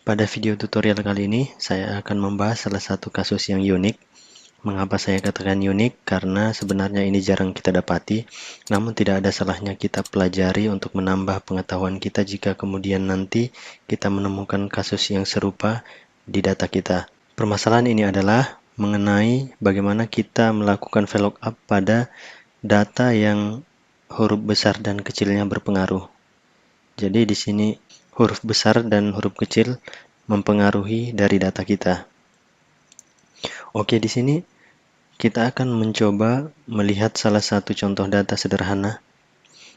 Pada video tutorial kali ini, saya akan membahas salah satu kasus yang unik. Mengapa saya katakan unik? Karena sebenarnya ini jarang kita dapati, namun tidak ada salahnya kita pelajari untuk menambah pengetahuan kita jika kemudian nanti kita menemukan kasus yang serupa di data kita. Permasalahan ini adalah mengenai bagaimana kita melakukan VLOOKUP pada data yang huruf besar dan kecilnya berpengaruh. Jadi di sini huruf besar dan huruf kecil mempengaruhi dari data kita. Oke, di sini kita akan mencoba melihat salah satu contoh data sederhana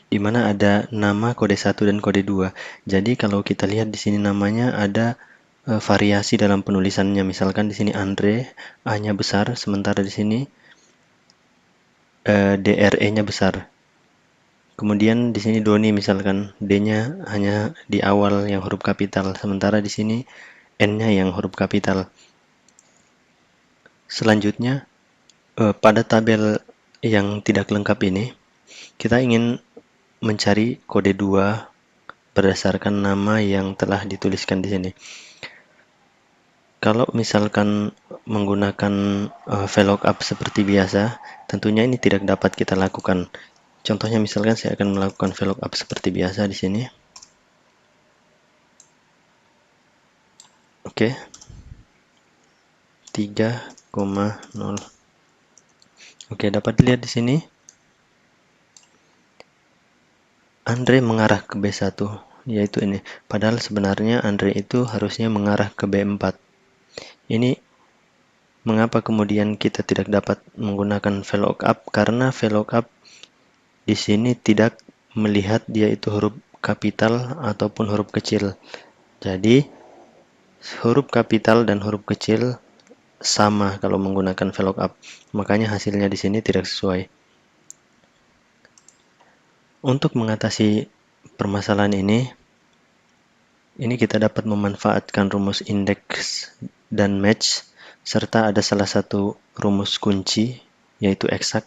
di mana ada nama kode 1 dan kode 2. Jadi kalau kita lihat di sini namanya ada variasi dalam penulisannya. Misalkan di sini Andre, A-nya besar, sementara di sini DRE-nya besar. Kemudian di sini Doni misalkan D-nya hanya di awal yang huruf kapital, sementara di sini N-nya yang huruf kapital. Selanjutnya pada tabel yang tidak lengkap ini, kita ingin mencari kode 2 berdasarkan nama yang telah dituliskan di sini. Kalau misalkan menggunakan VLOOKUP seperti biasa, tentunya ini tidak dapat kita lakukan. Contohnya misalkan saya akan melakukan VLOOKUP seperti biasa di sini. Oke. 3,0. Oke, dapat dilihat di sini. Andre mengarah ke B1, yaitu ini. Padahal sebenarnya Andre itu harusnya mengarah ke B4. Ini mengapa kemudian kita tidak dapat menggunakan VLOOKUP? Karena VLOOKUP di sini tidak melihat dia itu huruf kapital ataupun huruf kecil. Jadi huruf kapital dan huruf kecil sama kalau menggunakan VLOOKUP. Makanya hasilnya di sini tidak sesuai. Untuk mengatasi permasalahan ini kita dapat memanfaatkan rumus indeks dan match, serta ada salah satu rumus kunci, yaitu eksak.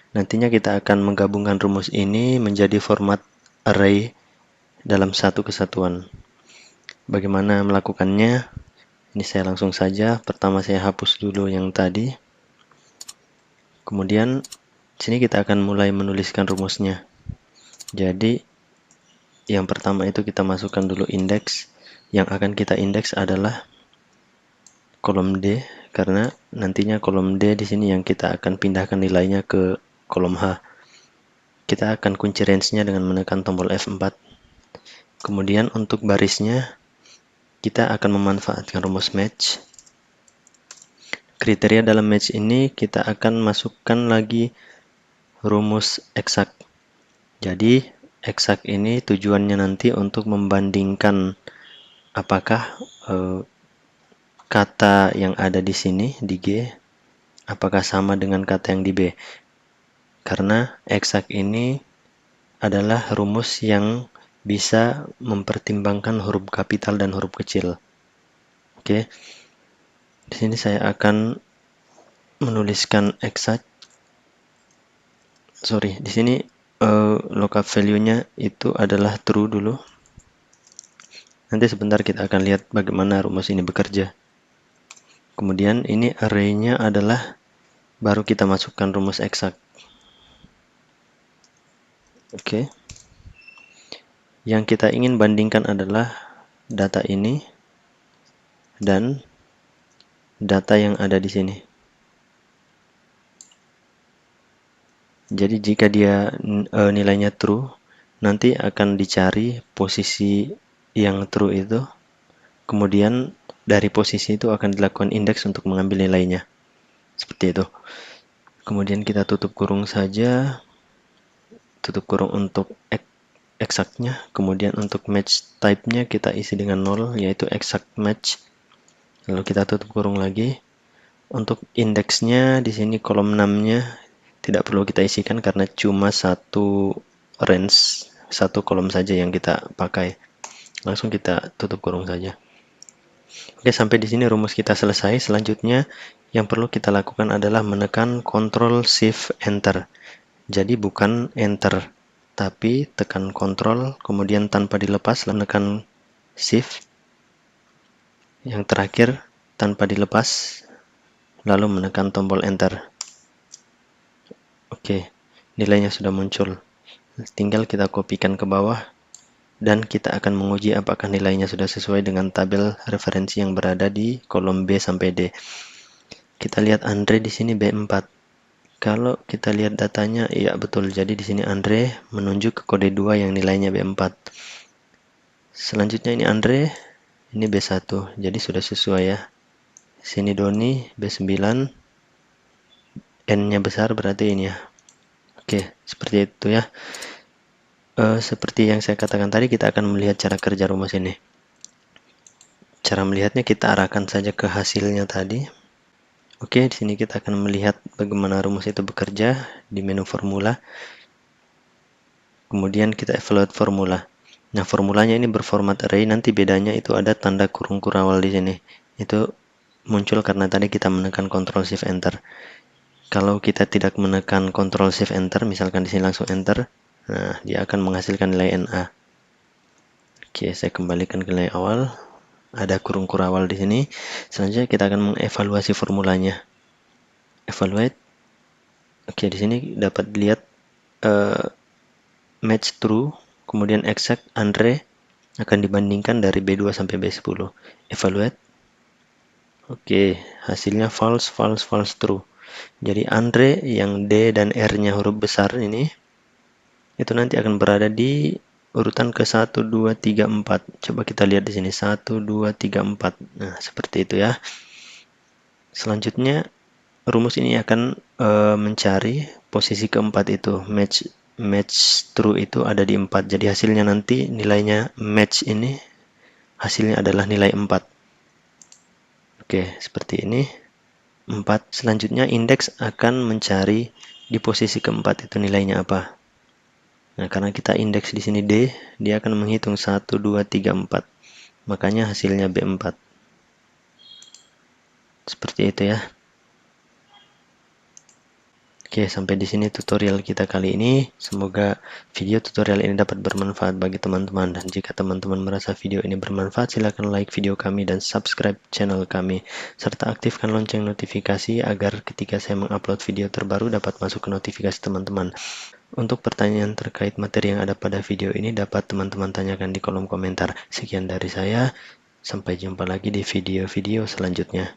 Nantinya kita akan menggabungkan rumus ini menjadi format array dalam satu kesatuan. Bagaimana melakukannya? Ini saya langsung saja. Pertama saya hapus dulu yang tadi. Kemudian sini kita akan mulai menuliskan rumusnya. Jadi yang pertama itu kita masukkan dulu indeks. Yang akan kita indeks adalah kolom D, karena nantinya kolom D di sini yang kita akan pindahkan nilainya ke kolom H. Kita akan kunci range-nya dengan menekan tombol F4. Kemudian untuk barisnya kita akan memanfaatkan rumus match. Kriteria dalam match ini kita akan masukkan lagi rumus eksak. Jadi eksak ini tujuannya nanti untuk membandingkan apakah kata yang ada di sini di G apakah sama dengan kata yang di B. Karena eksak ini adalah rumus yang bisa mempertimbangkan huruf kapital dan huruf kecil. Oke. Di sini saya akan menuliskan eksak. Di sini lookup value-nya itu adalah true dulu. Nanti sebentar kita akan lihat bagaimana rumus ini bekerja. Kemudian ini array-nya adalah baru kita masukkan rumus eksak. Oke. Yang kita ingin bandingkan adalah data ini dan data yang ada di sini. Jadi jika dia nilainya true, nanti akan dicari posisi yang true itu. Kemudian dari posisi itu akan dilakukan indeks untuk mengambil nilainya. Seperti itu. Kemudian kita tutup kurung saja. Tutup kurung untuk eksaknya. Kemudian untuk match type-nya kita isi dengan 0, yaitu exact match. Lalu kita tutup kurung lagi. Untuk indeksnya di sini kolom 6-nya tidak perlu kita isikan karena cuma satu range, satu kolom saja yang kita pakai. Langsung kita tutup kurung saja. Oke, sampai di sini rumus kita selesai. Selanjutnya yang perlu kita lakukan adalah menekan Ctrl Shift Enter. Jadi bukan Enter, tapi tekan Ctrl, kemudian tanpa dilepas menekan Shift. Yang terakhir, tanpa dilepas, lalu menekan tombol enter. Oke, nilainya sudah muncul. Tinggal kita kopikan ke bawah, dan kita akan menguji apakah nilainya sudah sesuai dengan tabel referensi yang berada di kolom B sampai D. Kita lihat Andre di sini B4. Kalau kita lihat datanya, iya betul. Jadi di sini Andre menunjuk ke kode 2 yang nilainya B4. Selanjutnya ini Andre, ini B1. Jadi sudah sesuai ya. Sini Doni B9, N-nya besar berarti ini ya. Oke, seperti itu ya. Seperti yang saya katakan tadi, kita akan melihat cara kerja rumus ini. Cara melihatnya kita arahkan saja ke hasilnya tadi. Oke, di sini kita akan melihat bagaimana rumus itu bekerja di menu formula. Kemudian kita evaluate formula. Nah, formulanya ini berformat array, nanti bedanya itu ada tanda kurung kurawal di sini. Itu muncul karena tadi kita menekan Ctrl Shift Enter. Kalau kita tidak menekan Ctrl Shift Enter, misalkan di sini langsung Enter, nah dia akan menghasilkan nilai NA. Oke, saya kembalikan ke nilai awal. Ada kurung kurawal di sini. Selanjutnya kita akan mengevaluasi formulanya. Evaluate. Oke, di sini dapat dilihat match true, kemudian exact Andre akan dibandingkan dari B2 sampai B10. Evaluate. Oke, hasilnya false, false, false, true. Jadi Andre yang D dan R-nya huruf besar ini itu nanti akan berada di urutan ke 1, 2, 3, 4. Coba kita lihat di sini 1, 2, 3, 4. Nah, seperti itu ya. Selanjutnya rumus ini akan mencari posisi keempat itu, match true itu ada di 4. Jadi hasilnya nanti nilainya match ini hasilnya adalah nilai 4. Oke, seperti ini. 4. Selanjutnya indeks akan mencari di posisi keempat itu nilainya apa. Nah, karena kita indeks di sini D, dia akan menghitung 1, 2, 3, 4. Makanya hasilnya B4. Seperti itu ya. Oke, sampai di sini tutorial kita kali ini. Semoga video tutorial ini dapat bermanfaat bagi teman-teman. Dan jika teman-teman merasa video ini bermanfaat, silakan like video kami dan subscribe channel kami. Serta aktifkan lonceng notifikasi agar ketika saya mengupload video terbaru dapat masuk ke notifikasi teman-teman. Untuk pertanyaan terkait materi yang ada pada video ini dapat teman-teman tanyakan di kolom komentar. Sekian dari saya, sampai jumpa lagi di video-video selanjutnya.